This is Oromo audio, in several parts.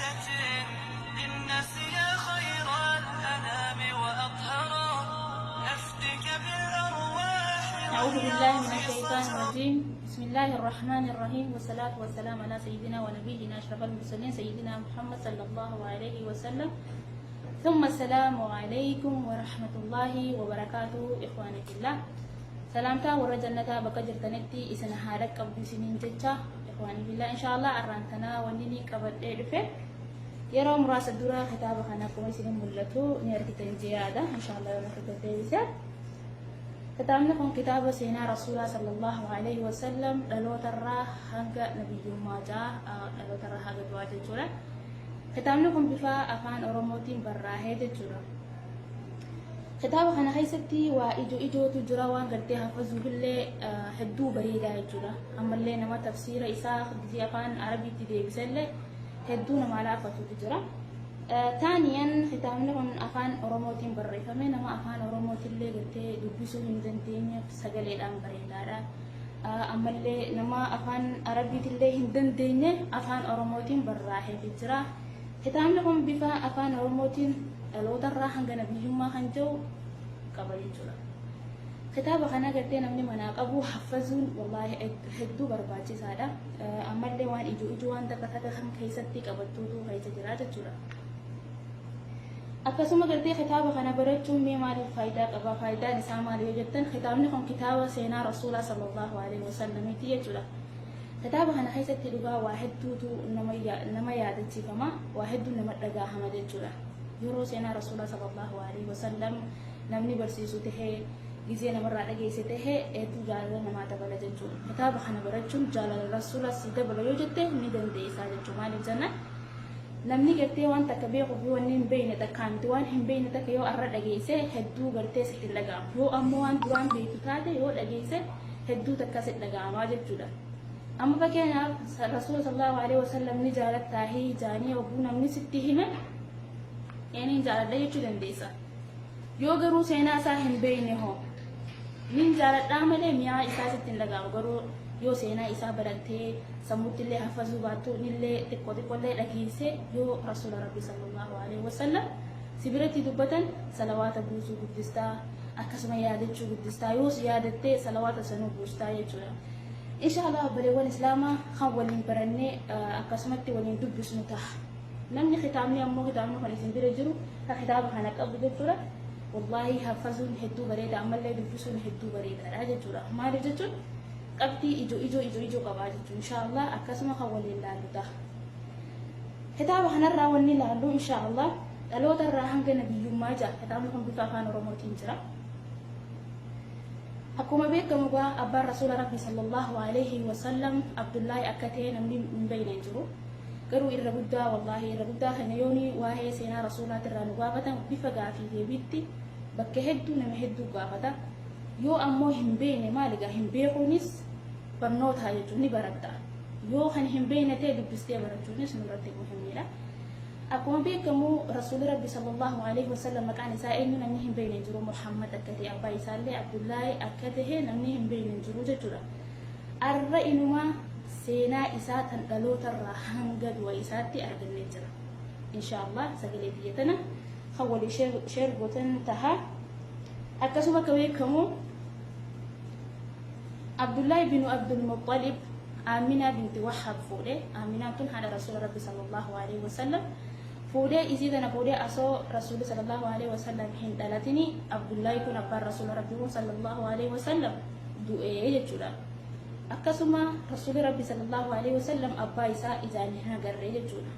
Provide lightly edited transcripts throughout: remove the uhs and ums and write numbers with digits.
فائدة للناس يا خير الأنام وأطهرا نفدك بالأرواح. أعوذ بالله من الشيطان الرجيم. بسم الله الرحمن الرحيم، والصلاة والسلام على سيدنا ونبينا أشرف المرسلين سيدنا محمد صلى الله عليه وسلم. ثم السلام عليكم ورحمة الله وبركاته. إخواني في الله، سلامتا ورجلنتا بكجر تنتي إسنا حالك قبل سنين جتة. إخواني في الله، إن شاء الله أرانتنا ونيني قبل إعرفه يرى مراس الدورة كتابة خنا كوي سنين ملتو نيرتين زيادة إن شاء الله يوم كتابة كتابنا كون كتاب سينا رسول الله صلى الله عليه وسلم لو ترى هنگا نبي ماجا لو ترى هذا دعاء جورا كتابنا كون بفا أفان أروموتين براهة جورا كتاب خنا خيستي وإجو تجرا وان قرتي حفظوا بالله هدو بريدا جورا أما اللي نما تفسير إساء جزي أفان عربي تدي بسلة هدو نما لا فتو تجرا ثانيا ختامنا من أفان أوروموتين بري فمن ما أفان أوروموتين اللي قلت دبسوا من دنتين سجل الأم بريدارا أما اللي نما أفان عربي اللي هندنتين أفان أوروموتين براه بجرا ختامنا من بفا أفان أوروموتين لو ترى هنجنا بيجمع هنجو قبل جرا كتاب خنا قلت نمني منا أبو حفظون والله هدو برباجي سادا أما اللي وان إجو وان تكتك خم كيستي قبل تودو هيج جرا جرا akkasuma gartee kitaaba kana barachuun mee maaliif faayidaa qaba? Faayidaan isaa maali yoo jettan, kitaabni kun kitaaba seenaa rasuulaa sallallahu alaihi wasallam jechuudha. Kitaaba kana keessatti dhugaa waa hedduutu nama yaadachiifama, waa hedduu nama dhagahama jechuudha. Yeroo seenaa rasuulaa sallallahu alaihi wasallam namni barsiisu tahee gizee namarraa dhageesse tahee hedduu jaalala namaa dabala jechuudha. Kitaaba kana barachuun jaalala rasuulaa si dabala yoo jette ni dandeessaa jechuudha. Maaliif jennaan namni gartee waan takka beeku fi waan hin beekne takkaanti waan hin beekne takka yoo arra dhageesse hedduu gartee sitti dhaga'ama. Yoo ammoo waan duraan beektu taate yoo dhageesse hedduu takka sitti dhaga'ama jechuudha. Amma fakkeenyaaf rasuula sallallahu alaihi wasallam ni jaalattaa hi jaanii oguu namni sitti hime yani jaaladha jechuu dandeessa. Yoo garuu seenaa isaa hin beekne hoo nin jaaladhaa malee mi'aa isaa sitti hin dhaga'amu. Garuu yoo seenaa isaa barattee sammuutti illee hafazuu baattu illee xiqqoo illee dhageesse yoo rasuula rabbi sallallahu alaihi wasallam si biratti dubbatan salawaata buusuu guddistaa, akkasuma yaadachuu guddistaa. yoo yaadattee salawaata sanuu buustaa jechuudha. Inshallah obboleewwan islaamaa kan waliin barannee akkasumatti waliin dubbisnu ta'a. Namni kitaabni ammoo kitaabni kan isin bira jiru kan kitaaba kana qabu jechuudha. Wallahi hafazuun hedduu bareeda, ammallee dubbisuun hedduu bareedaadha jechuudha. Maaliif jechuun qabxii ijoo qabaa jechuun inshallah akkasuma kan waliin ilaallu ta'a. Kitaaba kanarraa wanni ilaallu inshallah dhaloota irraa hanga nabiyyummaa jira. Kitaabni kun bifa afaan oromootiin jira. Akkuma beekamu gaa abbaan rasuula rabbi sallallahu alaihi wasallam Abdullaahi akka ta'e namni hin beekne jiru. Garuu irra guddaa wallahi irra guddaa kana yooni waa'ee seenaa rasuulaati irraa nu gaafatan bifa gaafii deebiitti bakka hedduu nama hedduu gaafata. Yoo ammoo hin beekne maaligaa hin beekuunis barnoota jechuun ni baratta. Yoo kan hin beekne ta'e dubbistee barachuunis nurratti muhiimidha. Akkuma beekamu rasuulli rabbi sallallahu alaihi wasallam maqaan isaa eenyu namni hin beekne jiru. Muhammad akka ta'e abbaa isaallee Abdullaahi akka ta'e namni hin beekne jiru jechuudha. Arra inumaa seenaa isaa tan dhalootarraa hanga du'a isaatti argannee jira. Inshallah sagalee biyya tana kan walii sheer gootan taha. Akkasuma akka beekamu Abdullaahi bin Abdul Muttalib Amina binti Wahab fuudhee. Amina tun haadha rasuula rabbi sallallahu alaihi wasallam fuudhee isii tana fuudhee asoo rasuulli sallallahu alaihi wasallam hin dhalatini. Abdullaahi kun abbaan rasuula rabbi sallallahu alaihi wasallam du'ee jechuudha. Akkasuma rasuulli rabbi sallallahu alaihi wasallam abbaa isaa ijaan hin agarree jechuudha.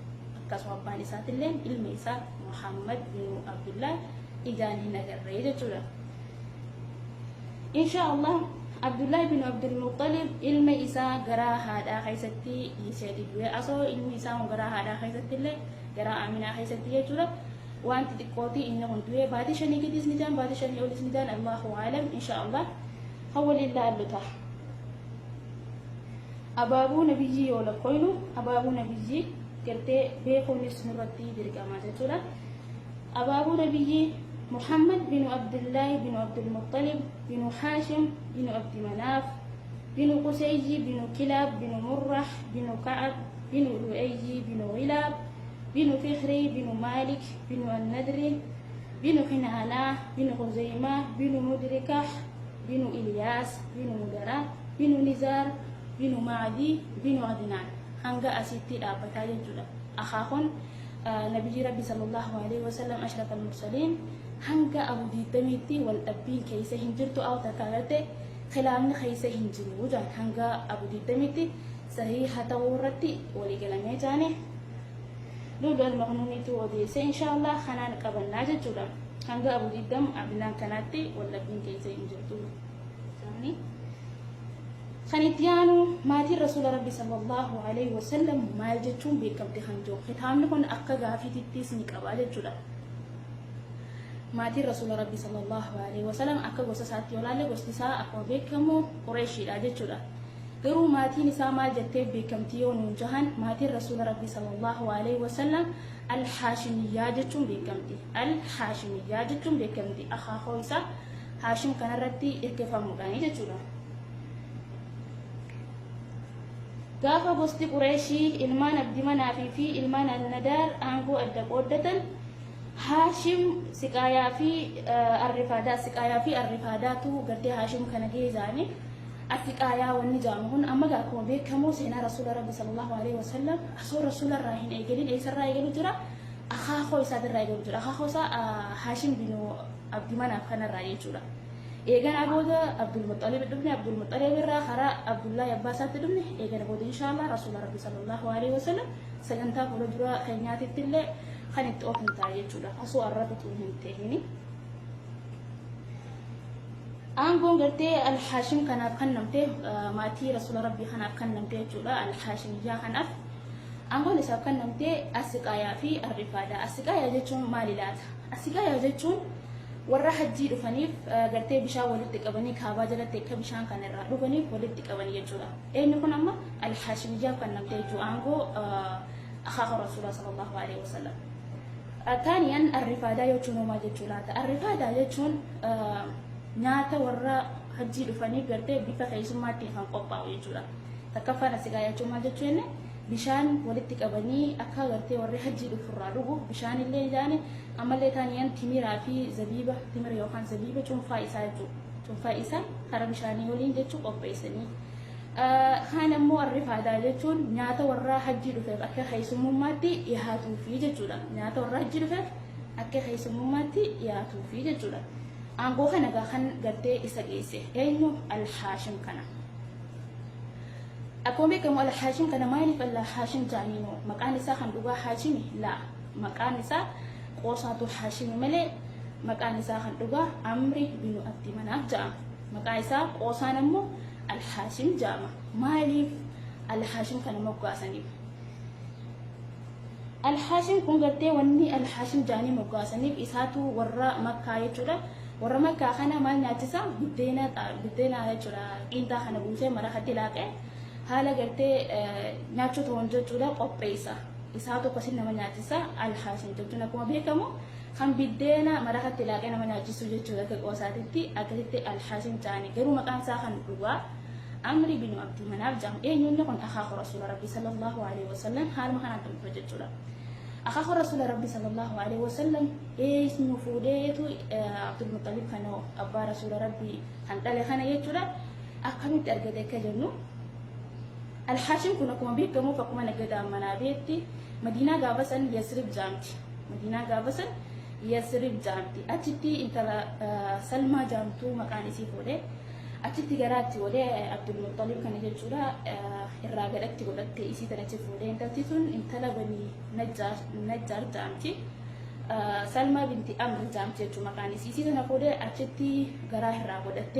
Akkasuma abbaan isaatillee ilmi isaa Muhammad bin Abdullaahi ijaan hin agarree jechuudha. Inshallah Abdullaahi bin Abdul Muttalib ilma isaa garaa haadhaa keessatti ishee du'e. Asoo ilmi isaa garaa haadhaa keessatti illee garaa Aminaa keessatti jechuudha. Wanti xiqqooti inni kun du'e baatii shanii gidis ni jaan baatii shanii olis ni jaan Allahu aalam. Inshallah hawwalillah alluta abaabuu nabiyyi yoo lakkoynu abaabuu nabiyyi gartee beekuunis nurratti dirqama jechuudha. Abaabuu nabiyyi محمد بن عبد الله بن عبد المطلب بن هاشم بن عبد مناف بن قسي بن كلاب بن مرح بن كعب بن لؤي بن غلاب بن فخري بن مالك بن الندر بن كنانة بن خزيمة بن مدركة بن إلياس بن مدرة بن نزار بن معدي بن عدنان هنگا أسيتي أبتا يجودا أخاكم نبي ربي صلى الله عليه وسلم أشرف المرسلين هنگا أبو دي تميتي والأبين كيسا هنجرتو أو تكالتي خلامنا خيسا هنجري وجان هنگا أبو دي تميتي صحيحة ورتي ولي كلامي جاني لولو المغنونيتو وديسي إن شاء الله خنان قبلنا جودا هنگا أبو دي دم أبنان كانتي والأبين كيسا هنجرتو سامني خنيتيانو ماتي رسول ربي صلى الله عليه وسلم ما جتشون بكم تخنجو ختام نكون أكا غافي تتيسني قبالة جودا ماتي رسول ربي صلى الله عليه وسلم أكا غوسا ساتي ولالي غوستيسا أكا بكمو قريشي راجة جودا غيرو ماتي نساء ما جتة بكم تيون جهان ماتي رسول ربي صلى الله عليه وسلم الحاشمية جتشون بكم تي الحاشمية جتشون بكم تي أخا خويسا هاشم كان رتي إركفا مغاني جتشودا غافا بوستي قريشي إلمان أبدي منافي في إلمان الندار أنغو أدب ودتن هاشم سقايا في الرفادة سقايا في الرفاداتو قرتي هاشم كان جيزاني السقايا والنجامهن أما قاكم بيكمو سينا رسول ربي صلى الله عليه وسلم أصور رسول الراهن أيقلين أيسر رايقلو جرا أخاخو يساد الرايقلو جرا أخاخو سا هاشم بنو أبدي مناف كان الرايق جرا إيجان أبودا عبد المطلب ابن عبد المطلب الرا خرا عبد الله يباسات ابن إيجان أبودا إن شاء الله رسول ربي صلى الله عليه وسلم سجنتا فلجرا خنيات التلة خنت أوكن تايج جودا أسوأ الربط وهم تهيني أنقول قلتي الحاشم كان أبخنمته ماتي رسول ربي كان أبخنمته جودا الحاشم جا كان أف أنقول لسه أبخنمته السقايا في الرفادة السقايا جتون ماليلات السقايا جتون warra hajjii dhufaniif gartee bishaan walitti qabanii kaabaa jalatti akka bishaan kan irraa dhuganiif walitti qabanii jechuudha. Eenyu kun amma al-Haashimiyyaa kan namtee jechuudha. Aangoo akhaaka Rasuulaa sallallahu alaihi wasallam. Taaniyaan arrifaadaa jechuun homaa jechuudha. Arrifaadaa jechuun nyaata warra hajjii dhufaniif gartee bifa keessummaatiin kan qophaa'u jechuudha. Takkaffaan asigaa jechuun maal jechuun bishaan walitti qabanii akka gartee warri hajjii dhufurraa dhugu bishaan illee jaani ammallee taaniyaan timiraa fi zabiiba timira yookaan zabiiba cuunfaa isaa jechuudha. Cuunfaa isaa karaa bishaanii waliin jechuu qopheessanii. Kaan ammoo arrifaadaa jechuun nyaata warra hajjii dhufeef akka keessummummaatti dhiyaatuufi jechuudha. Nyaata warra hajjii dhufeef akka keessummummaatti dhiyaatuufi jechuudha. Aangoo kana kan gartee isa geesse eenyu al-Haashim kana. Akkuma beekamu al-Haashim kana maaliif al-Haashim jaaniinoo maqaan isaa kan dhugaa Haashimi laa maqaan isaa qoosaatu Haashimi malee maqaan isaa kan dhugaa Amri binu Abdi Manaaf jedhama. Maqaan isaa qoosaan ammoo al-Haashim jedhama. Maaliif al-Haashim kana moggaasaniif? Al-Haashim kun gartee wanni al-Haashim jaanii moggaasaniif isaatu warra Makkaa jechuudha. Warra Makkaa kana maal nyaachisa buddeena jechuudha. Qiinxaa kana buusee marakatti laaqee haala gartee nyaachota jechuudha qopheessa. Isaa tokkosin nama nyaachisa al-Haashim jechuun akkuma beekamu kan biddeena marakatti laaqee nama nyaachisu jechuudha. Akka qoosaatitti akkasitti al-Haashim jaanii garuu maqaan isaa kan dhugaa Amri binu Abdi Manaaf jedhama. Eenyuun kun akhaaka Rasuula Rabbii sallallahu alaihi wasallam haaluma kanaan dhufa jechuudha. أخاك رسول ربي صلى الله عليه وسلم إيش نفوديتو عبد المطلب كانوا أبا رسول ربي كان تالي خانا يجولا أكمل ترجع كجنو الحاشم كنا كم بيك كمو فكما نجدا منابيتي مدينة غابسن يسرب جامتي مدينة غابسن يسرب جامتي أتيتي إنت سلمى جامتو مكاني سيفودي أتيتي جراتي ودي عبد المطلب كان يجولا الراجل أكتب ولدت إيشي تنتشف ودي إنت تيسون إنت لبني نجار جامتي سلمى بنتي أمر جامتي جو مكاني سيسي تنفودي أتيتي جراه الراجل ولدت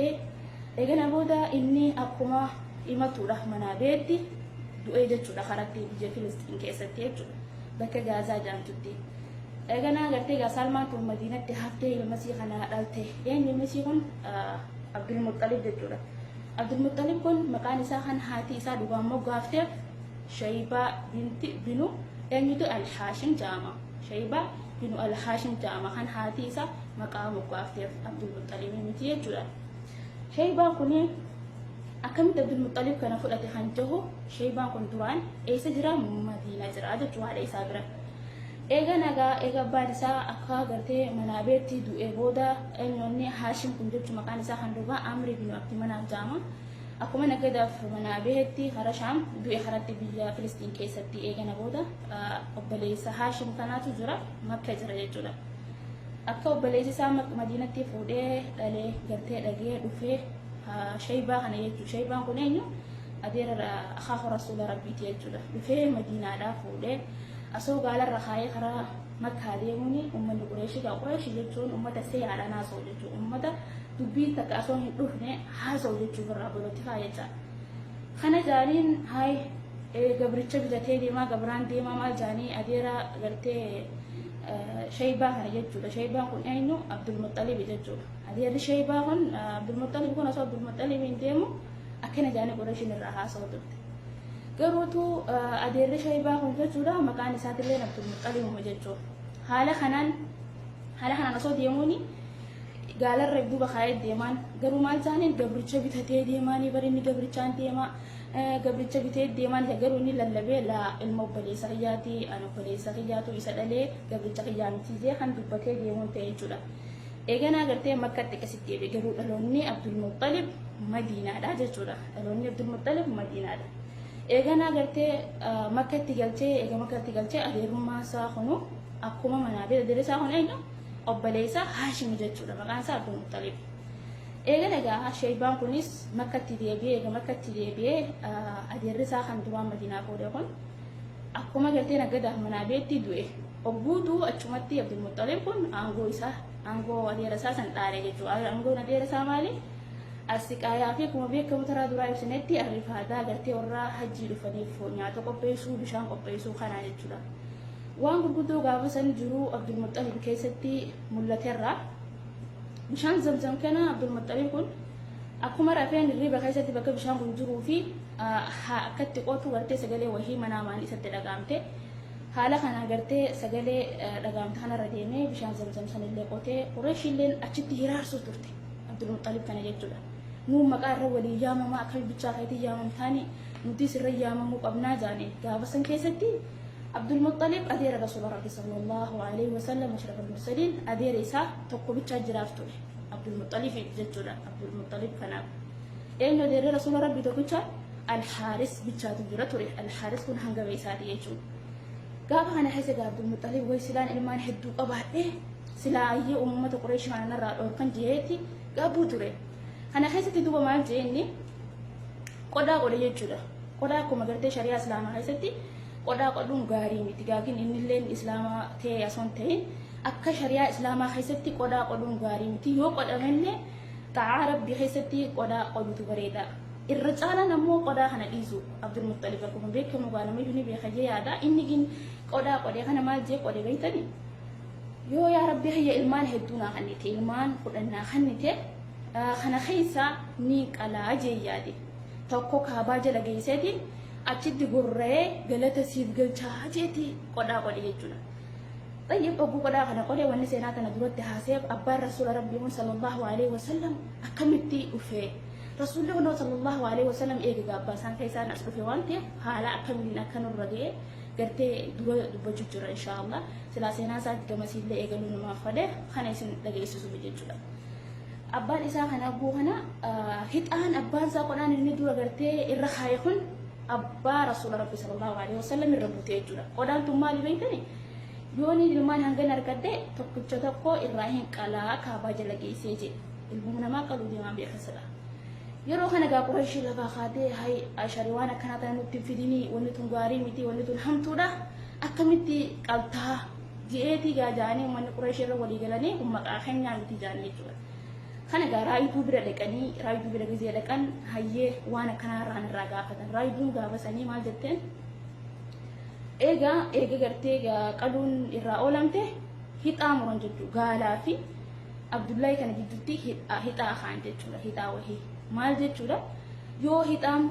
إجنا بودا إني أقوم إمتو رحمنا بيتي دوئي جتشو خرجتي بيجي فلسطين كيستي جتشو بك جازا جامتي إجنا قرتي سلمى في مدينة تهفتي المسيح أنا قلتي يعني المسيح عبد المطلب جتشو عبد المطلب كن مكان ساخن هاتي سادو غامو غافتي شيبة بنو يعني تو الحاشم جامع شيبة بنو الحاشم جامع خن هاتي سا مكان غافتي عبد المطلب متي جتشو شيبة كوني أكمل عبد المطلب كان فلات خنجه شيبان كن دران أي سجرا مدينة جرا جتوا على سابرة eega nagaa eega abbaan isaa akka gartee manaa beetti du'ee booda eenyonni Haashim kun jechuun maqaan isaa kan dhugaa Amri bin Abdi Manaaf jedhama. Akkuma nagadaaf manaa beetti hara Shaam du'e haratti biyya Filistiin keessatti eegana booda obboleessa Haashim kanaatu jira Makka jira jechuudha. Akka obboleessi isaa Madiinatti fuudhee dhalee gartee dhagee dhufee Shaybaa kana jechuudha. Shaybaan kun eenyu adeera akhaaf rasuula rabbiiti jechuudha. Dhufee Madiinaadhaa fuudhee asoo gaalarra kaayee karaa Makkaa deemuuni uummanni Qureeshii Qureeshii jechuun uummata seeyaadhaan haasa'u jechuudha. Uummata dubbii takka asoo hin dhufne haasa'u jechuudha irraa bolootti faayachaa. Kana jaaniin haay gabricha bitatee deemaa gabraan deemaa maal jaanii adeera gartee Shaybaa kana jechuudha. Shaybaan kun eenyu Abdul Muttalib jechuudha. Adeerri Shaybaa kun Abdul Muttalib kun asoo Abdul Muttalib hin deemu akkana jaanii Qureeshiin irraa haasa'u turte. Garuutu adeerri Shaybaa kun jechuudha maqaan isaatillee Abdul Muttalib jechuudha. Haala kanaan osoo deemuuni gaalarra duuba kaayee deemaan garuu maal jaaniin gabricha bitatee deemaanii barinni gabrichaan deemaa gabricha bitee deemaan garuu inni lallabee ilma obboleessa kiyyaati ana obboleessa kiyyaatu isa dhalee gabricha kiyyaa mitiisee kan dubbatee deemuun ta'e jechuudha. Eeganaa gartee Makkatti akkasitti deebi'e garuu dhaloonni Abdul Muttalib Madiinaadha jechuudha. Dhaloonni Abdul Muttalib Madiinaadha. Eeganaa gartee Makkatti galchee adeerummaa isaa kunu akkuma manaa beela adeerri isaa kun eenyu obboleessa Haashim jechuudha. Maqaan isaa Abdul Muttalib. Eega nagaa Shaybaan kunis Makkatti deebi'ee adeerri isaa kan duraan Madiinaa fuudhe kun akkuma gartee nagadaaf manaa beetti du'e. Obbuutu achumatti Abdul Muttalib kun aangoo adeera isaa san dhaare jechuudha. Aangoon adeera isaa maali? Asiqaayaa fi akkuma beekamu taraa duraa ibsinetti arrifaadaa gartee warra hajjii dhufaniif nyaata qopheessuu bishaan qopheessuu kanaa jechuudha. Waan gurguddoo gaafa san jiru Abdul Muttalib keessatti mul'ateerra. Bishaan Zamzam kana Abdul Muttalib kun akkuma rafeen hirriba keessatti bakka bishaan kun jiruu fi akkatti qotu gartee sagalee wahii manaamaan isatti dhagaamte. Haala kana gartee sagalee dhagaamte kanarra deemee bishaan Zamzam sanillee qotee Qureeshilleen achitti hiraarsuu turte. Abdul Muttalib kana jechuudha. Nuun maqaa irra walii yaamamaa akka bichaa keetii yaamamtaani nuti sirra yaamamuu qabnaa jaanii gaafa san keessatti Abdul Muttalib adeera Rasuula Rabbi sallallahu alaihi wasallam ashrafal mursaliin adeera isaa tokko bichaa jiraaf ture. Abdul Muttalib jechuudha. Abdul Muttalib kanaaf eenyu adeera Rasuula Rabbi tokkicha Al-Haaris bichaatu jira ture. Al-Haaris kun hangaba isaati jechuudha. Gaafa kana keessa Abdul Muttalib way silaan ilmaan hedduu qabaadhee silaa ayyee uummata Qureeshii kanarraa dhoorkan jireetti gabbuu ture. Kana keessatti duuba maal jeenni qodaa qode jechuudha. Qodaa akkuma gartee shari'aa islaamaa keessatti qodaa qoduun gaarii miti. Gaagiin innillee islaamaa ta'ee osoo hin ta'in akka shari'aa islaamaa keessatti qodaa qoduun gaarii miti. Yoo qodamallee ta'aa rabbii keessatti qodaa qodutu bareeda. Irra caalaan ammoo qodaa kana dhiisu Abdul Muttalib akkuma beekamu gaanamee ni beeka jee yaada. Inni gin qodaa qodee kana maal jee qode beeytani. Yoo yaa rabbi hayya ilmaan hedduu naa kannite ilmaan fudhannaa kannite kana keessa ni qalaa jee yaade. Tokko kaabaa jala geesseetiin achitti gurree galata siif galchaa jeeti qodaa qode jechuudha. Tayyib ogguu qodaa kana qode wanni seenaa kana duratti haaseef abbaan Rasuula Rabbii sallallahu alaihi wasallam akkamitti dhufee Rasuulli kun sallallahu alaihi wasallam eega abbaa isaan keessaan as dhufe waan ta'eef haala akkamiin akka nurra ga'e gartee dura dubbachuu jira inshaallah. Silaa seenaa isaatti gamasiillee eegaluu namaaf fedhe kana isin dhageessisuuf jechuudha. Abbaan isaa kana abbuu kana hixaan abbaan isaa qodaan inni dura gartee irra kaayee kun abbaa Rasuula Rabbi sallallahu alaihi wasallam irra buutee jechuudha. Qodaan tun maali beektani? Yooni ilmaan hangan argatte tokkicha tokko irraa hin qalaa kaabaa jala geessee jedhe. Ilmuun namaa qaluu deemaa beekasadha. Yeroo kana gaa Qurayshii lafaa kaatee hay shari'aan akkanaa ta'an nutti fidinii wanni tun gaarii miti wanni tun hamtuudha. Akkamitti qaltaa je'eetii gaa jaanii uummanni Qurayshii irra walii galanii kun maqaa keenyaa miti jaanii jechuudha. Kana gaa raayituu bira dhaqanii raayituu bira gizee dhaqan hayyee waan akkanaa irraa gaafatan. Raayituun gaafasanii maal jetteen? Eega gartee qaluun irraa oolamte hixaa muran jechuudha. Gaalaa fi Abdullahi kana gidduutti hixaa kaan jechuudha. Hixaa wahii maal jechuudha? Yoo hixaan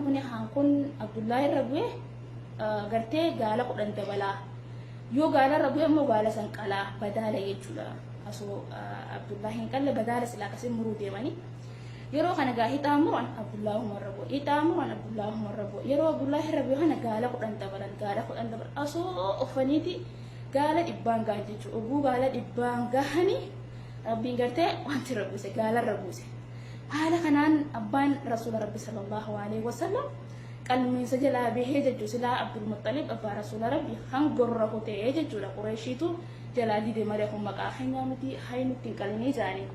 kun Abdullahi irra bu'e gartee gaala 10 dabalaa. Yoo gaala irra bu'e immoo gaala san qalaa badaala jechuudha. Asoo Abdullahi hin qalle badaala silaa kasin muruu deemanii. Yeroo kana gaa hixaa muran Abdullahi umarra bu'e. Hixaa muran Abdullahi umarra bu'e. Yeroo Abdullahi irra bu'e kana gaala 10 dabalan gaala 10 dabalan. Asoo uffaniti gaala dhibbaan gahan jechuudha. Oguu gaala dhibbaan gahanii rabbiin gartee wanti rabbuuse gaala rabbuuse. Haala kanaan abbaan rasuula rabbi sallallahu alaihi wasallam qalmiinsa jalaa bahee jechuudha. Silaa Abdul Muttalib abbaa rasuula rabbi hangorra kutee jechuudha. Qureeshiitu jalaa dide malee kun maqaa keenyaa miti haynutti hin qalinii jaanii.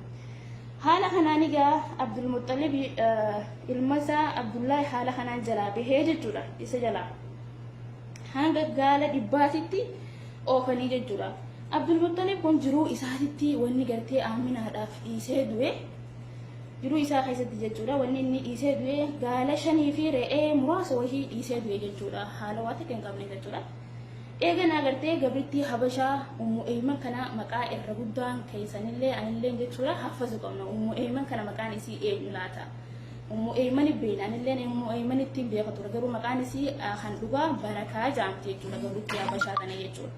Haala kanaan egaa Abdul Muttalib ilma isaa Abdullahi haala kanaan jalaa bahee jechuudha. Isa jalaa hanga gaala dhibbaatitti oofanii jechuudha. Abdul Muttalib kun jiruu isaatitti wanni gartee Aaminaadhaaf dhiisee du'e jiruu isaa keessatti jechuudha. Wanni inni dhiisee du'e gaala 5 fi re'ee muraasa wahii dhiisee du'e jechuudha. Haala waan ta'e hin qabne jechuudha. Eegan agartee gabrittii Habashaa Ummu Eeyman kana maqaa irra guddaan keessanillee anillee jechuudha haffazu qabna. Ummu Eeyman kana maqaan isii eenyu laata? Ummu Eeyman beekanillee Ummu Eeyman ittiin beekatu garuu maqaan isii kan dhugaa Barakaa jaamti jechuudha gabrittii Habashaa kana jechuudha.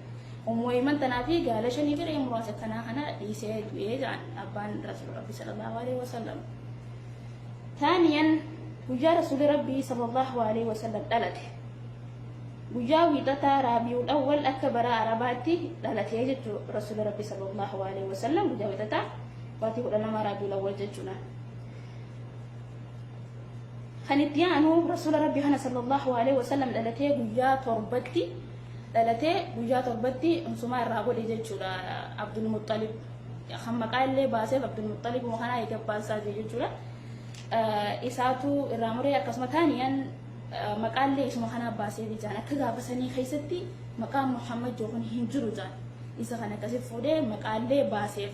Ummu Eeyman tanaa fi gaala 5 fi re'ee muraasa kana dhiisee du'ee jaan abbaan rasuula rabbi sallallahu alaihi wasallam. Taaniyan guyyaa rasuula rabbi sallallahu alaihi wasallam dhalate. Guyyaa wiixataa Raabiul Awwal akka bara Arabaatti dhalatee jechuudha rasuula rabbi sallallahu alaihi wasallam guyyaa wiixataa waatii 12 Raabiul Awwal jechuudha. Kan itti aanu rasuula rabbi kana sallallahu alaihi wasallam dhalatee guyyaa torbatti umsumaa irraa godhe jechuudha. Abdul Muttalib kan maqaa illee baaseef Abdul Muttalib kana eegabbaasaa jechuudha. Isaatu irraa muree akkasuma taaniyan maqaallee isuma kana baasee bijaan akka gaafasanii keessatti maqaan Muhammad jookun hin jiru jaan isa kana akkasii fuudhee maqaallee baaseef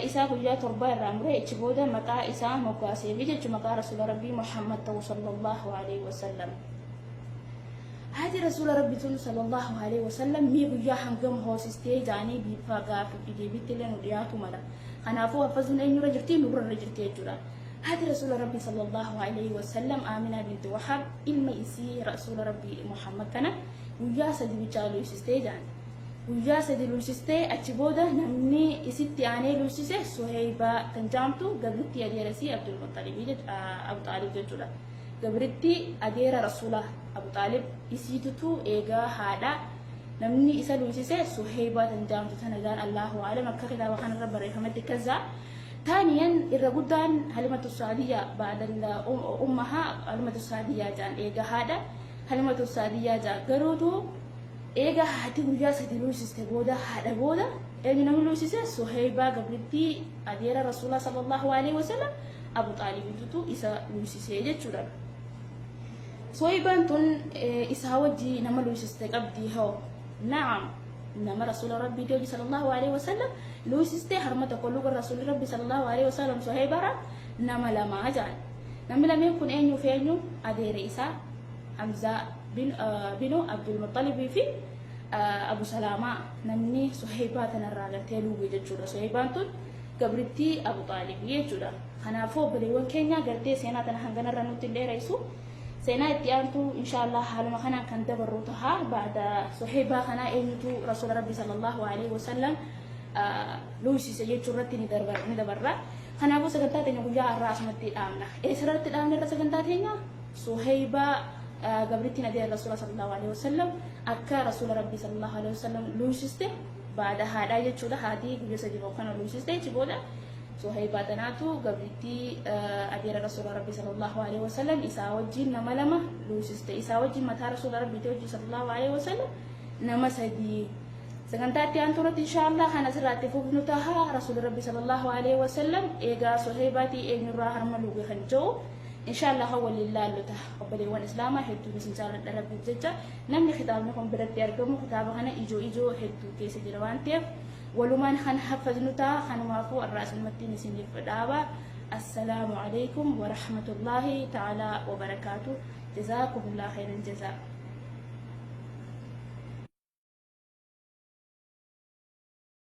isaa guyyaa torba irraa muree ichi booda maqaa isaa moggaaseef jechuudha. Maqaa rasuula rabbii Muhammad ta'u sallallahu alaihi wasallam. Haati rasuula rabbii tun sallallahu alaihi wasallam mii guyyaa hangam hoosistee jaanii bifa gaaffii deebiitti illee nu dhiyaatu mala. Kanaafuu haffazuun eenyurra jirti nurra jirti jechuudha. هذه رسول ربي صلى الله عليه وسلم آمنة بنت وهب إلما إسي رسول ربي محمد كان وياسد بيجالو يسستيجان وياسد لوسستي أتشبوده نمني إسيتي آني لوسسه سهيبة تنجامتو قبلتي أدير سي عبد المطلب أبو طالب جوجولا قبلتي أدير رسوله أبو طالب إسيتو إيجا هذا نمني إسا لوسسه سهيبة تنجامتو تنجان الله أعلم أكاكدا وخان رب رحمة كذا. ثانيا الرجودان حلمة السعودية بعد أمها حلمة السعودية جان إيجا هذا حلمة السعودية جان قرودو إيجا هاتي وجاسة لوسيس تبودا هذا بودا إيجا نملوسيس سهيبة قبلتي أدير رسول الله صلى الله عليه وسلم أبو طالب تتو إسا لوسيس يجي تشورا سهيبة تون إسا وجي نملوسيس تقبدي هو نعم إنما رسول ربي صلى الله عليه وسلم لو سيستي حرمة كل رسول ربي صلى الله عليه وسلم صهيبة نما لما أجان نما لم يكن أن يفعل أدير إسا حمزة بنو عبد المطلب في أبو سلامة نمني صهيبة تنرى تلو بجد صهيبة تون قبرتي أبو طالب يجودا أنا فوق بليون كينيا قرتي سينا تنهنغنا رنوت اللي رئيسو سينا اتيانتو إن شاء الله حالما خنا كان دبروتها بعد صهيبة خنا إنتو رسول ربي صلى الله عليه وسلم لوسي سجى شرطي ندبرة خنا أبو سكنتات إنه جاء الرأس متي آمنا سرت الآمن الرأس سكنتات هنا صهيبة قبرتي ندي الرسول صلى الله عليه وسلم أكا رسول ربي صلى الله عليه وسلم لوسيسته بعد هذا يجوده هذه جلسة جبوكنا لوسيسته جبوده صهيبة تناتو قبرتي أدي رسول ربي صلى الله عليه وسلم إساوجين نما لما لوسيسته إساوجين متى رسول ربي توجي صلى الله عليه وسلم نما سدي سكنتاتي أنتورت إن شاء الله أنا سرعت فوق نتاها رسول ربي صلى الله عليه وسلم إيجا صهيباتي إيجن راهر ملوك خنجو إن شاء الله هو لله لته قبلي والإسلام حدو بسنجار الرب الججة نمني خطابكم برد يرجمو خطابنا إيجو حدو كيس جروانتيف ولمن خن حفظ نتا خن وافو الرأس المتين سني فدابا. السلام عليكم ورحمة الله تعالى وبركاته. جزاكم الله خير الجزاء.